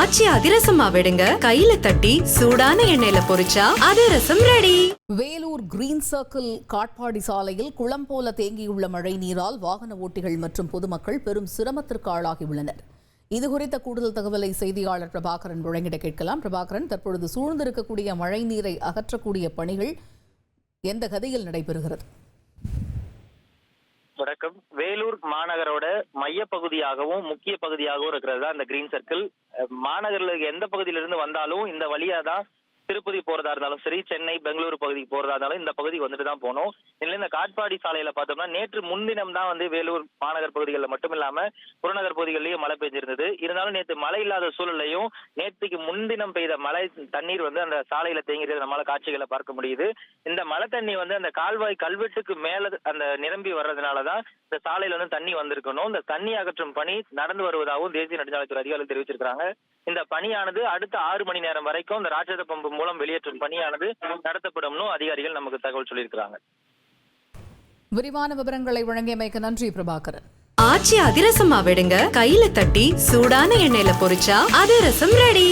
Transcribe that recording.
ஆச்சி அதிரசமா விடுங்க, கையில தட்டி சூடான எண்ணெயில பொரிச்சா அதிரசம் ready. Vellore green circle Katpadi சாலையில் குளம் போல தேங்கியுள்ள மழை நீரால் வாகன ஓட்டிகள் மற்றும் பொதுமக்கள் பெரும் சிரமத்திற்கு ஆளாகியுள்ளனர். இதுகுறித்த கூடுதல் தகவலை செய்தியாளர் பிரபாகரன் வழங்கிட கேட்கலாம். பிரபாகரன், தற்பொழுது சூழ்ந்திருக்கக்கூடிய மழை நீரை அகற்றக்கூடிய பணிகள் எந்த கதியில் நடைபெறுகிறது? வணக்கம். வேலூர் மாநகரோட மைய பகுதியாகவும் முக்கிய பகுதியாகவும் இருக்கிறது தான் இந்த கிரீன் சர்க்கிள். மாநகரில் எந்த பகுதியிலிருந்து வந்தாலும் இந்த வழியா தான் திருப்பதி போறதா இருந்தாலும் சரி, சென்னை பெங்களூரு பகுதிக்கு போறதா இருந்தாலும் இந்த பகுதிக்கு வந்துட்டு தான் போகணும். இதுல இந்த காட்பாடி சாலையில பார்த்தோம்னா நேற்று முன்தினம் தான் வேலூர் மாநகர் பகுதிகளில் மட்டும் இல்லாம புறநகர் பகுதிகளிலேயும் மழை பெய்ஞ்சிருந்தது. இருந்தாலும் நேற்று மழை இல்லாத சூழலையும் நேற்றுக்கு முன்தினம் பெய்த மழை தண்ணீர் அந்த சாலையில தேங்கிறது நம்மளால காட்சிகளை பார்க்க முடியுது. இந்த மழை தண்ணி அந்த கால்வாய் கல்வெட்டுக்கு மேல அந்த நிரம்பி வர்றதுனாலதான் இந்த சாலையில தண்ணி வந்திருக்கணும். இந்த தண்ணி அகற்றும் பணி நடந்து வருவதாகவும் தேசிய நெடுஞ்சாலைத்துறை அதிகாரிகள் தெரிவிச்சிருக்காங்க. இந்த பணியானது அடுத்த 6 மணி நேரம் வரைக்கும் இந்த ராட்சத பம்பு மூலம் வெளியேற்றும் பணியானது நடத்தப்படும் அதிகாரிகள் நமக்கு தகவல் சொல்லியிருக்கிறாங்க. விரிவான விவரங்களை வழங்கியமைக்கு நன்றி பிரபாகரன். ஆச்சி அதிரசமா விடுங்க, கையில தட்டி சூடான எண்ணெயில பொரிச்சா அதிரசம் ரெடி.